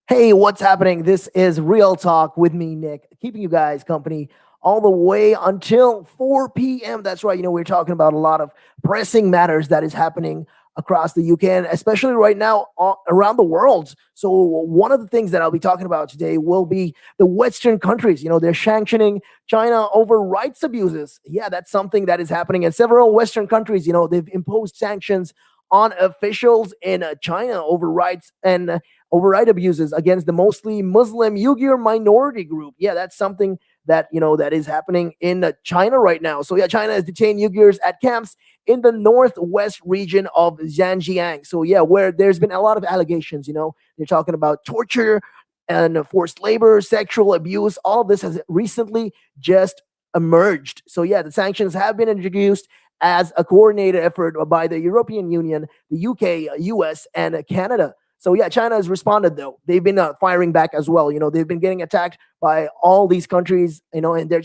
Hey, what's happening? This is Real Talk with me, Nick, keeping you guys company all the way until 4 p.m. That's right. We're talking about a lot of pressing matters that is happening across the UK and especially right now around the world. So, one of the things that I'll be talking about today will be the Western countries. They're sanctioning China over rights abuses. Yeah, that's something that is happening in several Western countries. They've imposed sanctions on officials in China over rights and override abuses against the mostly Muslim Uyghur minority group. Yeah, that's something that is happening in China right now. So yeah, China has detained Uyghurs at camps in the northwest region of Xinjiang. So yeah, where there's been a lot of allegations. They're talking about torture and forced labor, sexual abuse. All of this has recently just emerged. So yeah, the sanctions have been introduced as a coordinated effort by the European Union, the UK, US, and Canada. So yeah, China has responded though. They've been firing back as well. They've been getting attacked by all these countries. And they're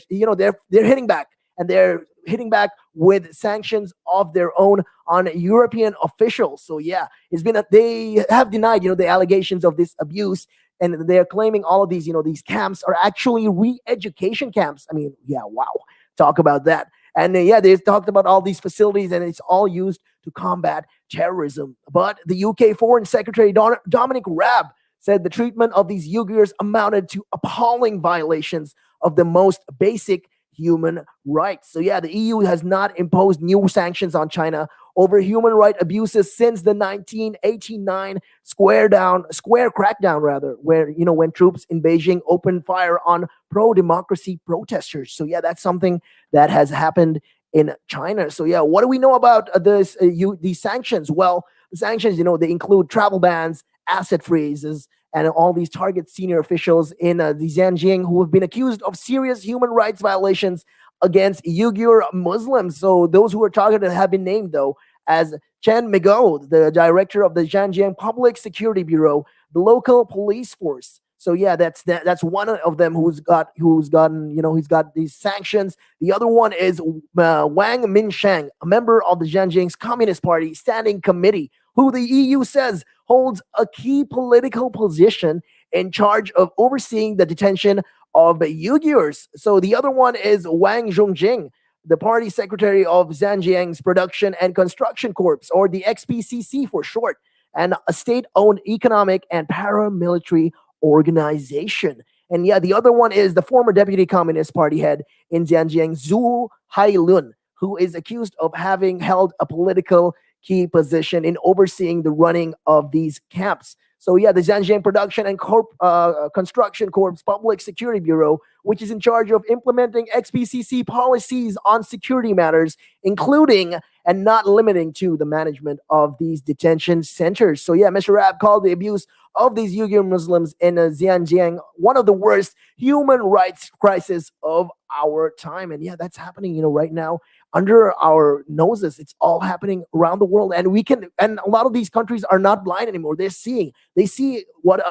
hitting back, and they're hitting back with sanctions of their own on European officials. So yeah, they have denied the allegations of this abuse, and they're claiming all of these camps are actually re-education camps. I mean, yeah, wow, talk about that. And yeah, they talked about all these facilities, and it's all used to combat terrorism. But the UK Foreign Secretary Dominic Raab said the treatment of these Uyghurs amounted to appalling violations of the most basic human rights. So yeah, the EU has not imposed new sanctions on China over human right abuses since the 1989 square crackdown, rather, where when troops in Beijing opened fire on pro-democracy protesters. So yeah, that's something that has happened in China. So yeah, what do we know about these sanctions? Well, the sanctions, they include travel bans, asset freezes, and all these target senior officials in the Xinjiang who have been accused of serious human rights violations against Uyghur Muslims. So those who are targeted have been named though as Chen Migo, the director of the Xinjiang Public Security Bureau, the local police force. So yeah, that's one of them he's got these sanctions. The other one is Wang Minsheng, a member of the Xinjiang's Communist Party Standing Committee, who the EU says holds a key political position in charge of overseeing the detention of Uyghurs. So the other one is Wang Zhongjing, the party secretary of Xinjiang's Production and Construction Corps, or the XPCC for short, and a state-owned economic and paramilitary organization. And yeah, the other one is the former deputy Communist Party head in Xinjiang, Zhu Hailun, who is accused of having held a political key position in overseeing the running of these camps. So yeah, the Zhanjiang Production and Construction Corps Public Security Bureau, which is in charge of implementing XPCC policies on security matters, including and not limiting to the management of these detention centers. So yeah, Mr. Raab called the abuse of these Uyghur Muslims in Xinjiang one of the worst human rights crises of our time. And yeah, that's happening, right now under our noses. It's all happening around the world, and a lot of these countries are not blind anymore. They see what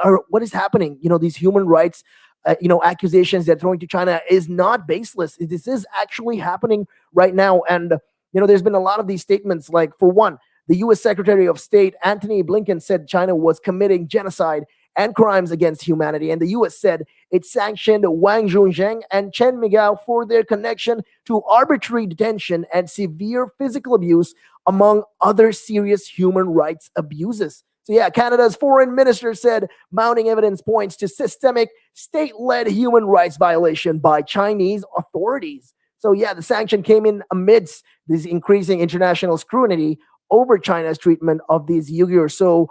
is happening. These human rights accusations they're throwing to China is not baseless. This is actually happening right now. And there's been a lot of these statements. Like, for one, the US Secretary of State Antony Blinken said China was committing genocide and crimes against humanity. And the US said it sanctioned Wang Zhongjing and Chen Migao for their connection to arbitrary detention and severe physical abuse, among other serious human rights abuses. So yeah, Canada's foreign minister said mounting evidence points to systemic state-led human rights violation by Chinese authorities. So yeah, the sanction came in amidst this increasing international scrutiny over China's treatment of these Uyghurs. So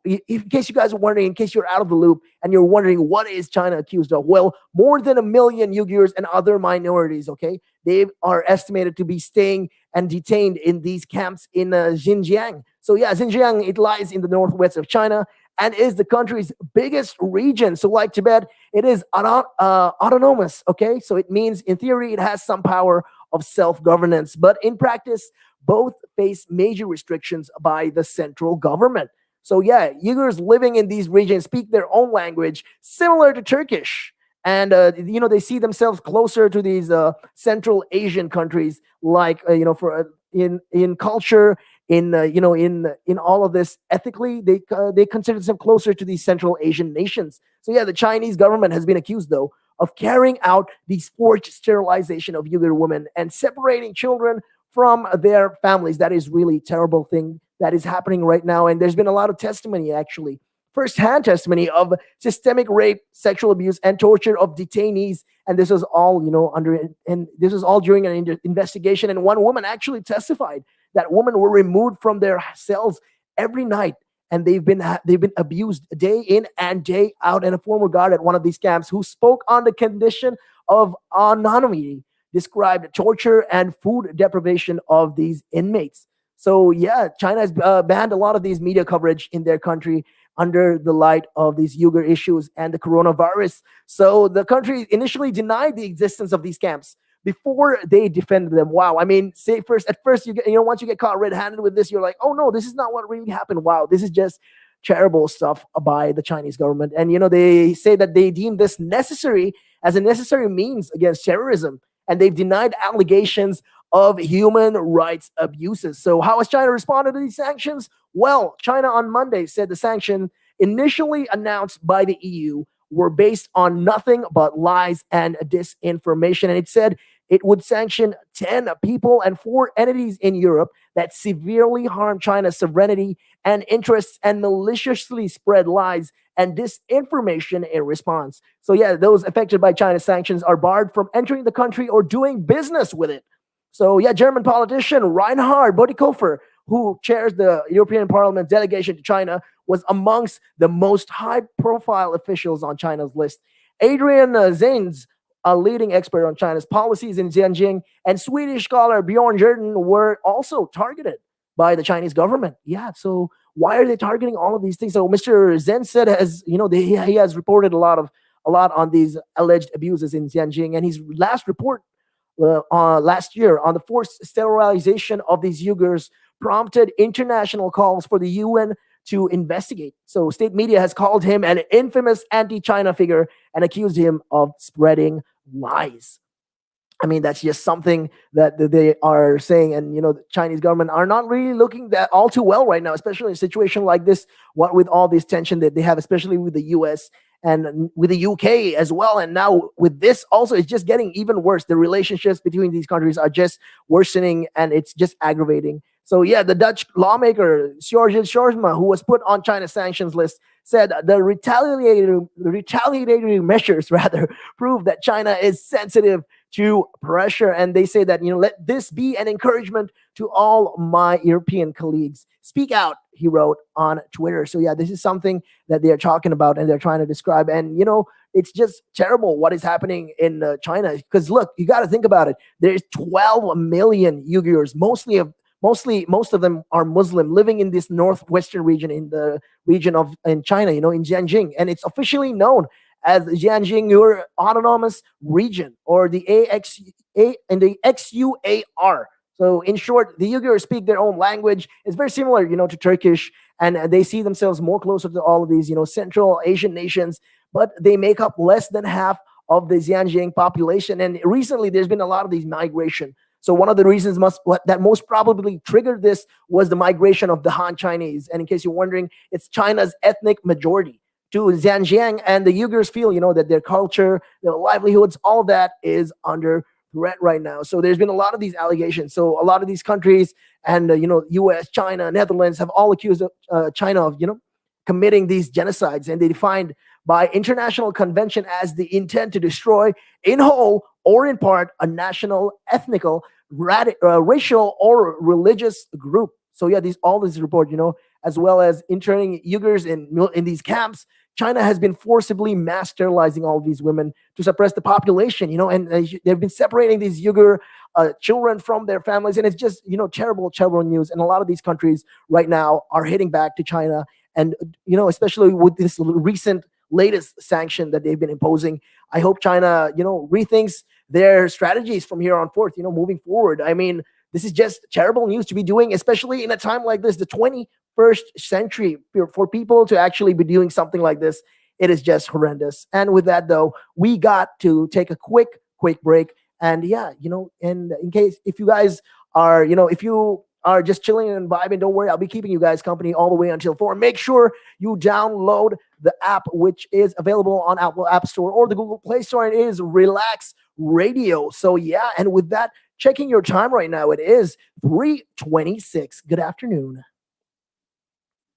in case you guys are wondering, in case you're out of the loop and you're wondering what is China accused of, well, more than 1 million Uyghurs and other minorities, okay, they are estimated to be staying and detained in these camps in Xinjiang. So yeah, Xinjiang, it lies in the northwest of China and is the country's biggest region. So like Tibet, it is autonomous, okay? So it means in theory it has some power of self-governance, but in practice, both face major restrictions by the central government. So yeah, Uyghurs living in these regions speak their own language, similar to Turkish. And, they see themselves closer to these Central Asian countries, like, in culture, in all of this. Ethically, they consider themselves closer to these Central Asian nations. So yeah, the Chinese government has been accused though of carrying out these forced sterilization of Uyghur women and separating children from their families. That is really terrible thing that is happening right now. And there's been a lot of testimony, actually, first-hand testimony of systemic rape, sexual abuse, and torture of detainees. And this was all, and this was all during an investigation. And one woman actually testified that women were removed from their cells every night, and they've been abused day in and day out. And a former guard at one of these camps who spoke on the condition of anonymity described torture and food deprivation of these inmates. So yeah, China has banned a lot of these media coverage in their country under the light of these Uyghur issues and the coronavirus. So the country initially denied the existence of these camps before they defended them. Wow. I mean, say first, at first, once you get caught red-handed with this, you're like, oh no, this is not what really happened. Wow, this is just terrible stuff by the Chinese government. And they say that they deem this necessary as a necessary means against terrorism, and they've denied allegations of human rights abuses. So how has China responded to these sanctions? Well, China on Monday said the sanctions initially announced by the EU were based on nothing but lies and disinformation. And it said it would sanction 10 people and 4 entities in Europe that severely harm China's sovereignty and interests and maliciously spread lies and disinformation in response. So, yeah, those affected by China's sanctions are barred from entering the country or doing business with it. So, yeah, German politician Reinhard Bütikofer, who chairs the European Parliament delegation to China, was amongst the most high-profile officials on China's list. Adrian Zanes, a leading expert on China's policies in Xinjiang, and Swedish scholar Bjorn Jordan were also targeted by the Chinese government. Yeah, so why are they targeting all of these things? So Mr. Zen said, he has reported a lot on these alleged abuses in Xinjiang, and his last report last year on the forced sterilization of these Uyghurs prompted international calls for the UN to investigate. So state media has called him an infamous anti-China figure and accused him of spreading lies. I mean, that's just something that they are saying, and the Chinese government are not really looking that all too well right now, especially in a situation like this. What with all this tension that they have, especially with the U.S. and with the UK as well, and now with this also, it's just getting even worse. The relationships between these countries are just worsening, and it's just aggravating. So yeah, the Dutch lawmaker Sjoerd Sjoerdsma, who was put on China's sanctions list, said the retaliatory measures rather prove that China is sensitive to pressure. And they say that, let this be an encouragement to all my European colleagues. Speak out, he wrote on Twitter. So yeah, this is something that they're talking about and they're trying to describe. And, it's just terrible what is happening in China. Because look, you got to think about it. There's 12 million Uyghurs, most of them are Muslim, living in this northwestern region, in the region of in China, in Xinjiang, and it's officially known as Xinjiang Autonomous Region, or the XUAR. So in short, the Uyghurs speak their own language. It's very similar, to Turkish, and they see themselves more closer to all of these, Central Asian nations, but they make up less than half of the Xinjiang population. And recently, there's been a lot of these migration. So one of the reasons that most probably triggered this was the migration of the Han Chinese. And in case you're wondering, it's China's ethnic majority to Xinjiang, and the Uyghurs feel, that their culture, their livelihoods, all of that is under threat right now. So there's been a lot of these allegations. So a lot of these countries and, U.S., China, Netherlands have all accused China of, committing these genocides, and they defined by international convention as the intent to destroy in whole or in part a national, ethnical, racial, or religious group. So yeah, all these report, as well as interning Uyghurs in these camps. China has been forcibly mass sterilizing all of these women to suppress the population, and they've been separating these Uyghur children from their families. And it's just, terrible, terrible news. And a lot of these countries right now are heading back to China. And, especially with this recent latest sanction that they've been imposing, I hope China, rethinks their strategies from here on forth, moving forward. I mean, this is just terrible news to be doing, especially in a time like this, the 21st century, for people to actually be doing something like this. It is just horrendous. And with that, though, we got to take a quick break. And yeah, and in case, if you guys are, if you are just chilling and vibing, don't worry, I'll be keeping you guys company all the way until 4. Make sure you download the app, which is available on Apple App Store or the Google Play Store, and it is Relaks Radio. So yeah, and with that, checking your time right now, it is 3:26. Good afternoon.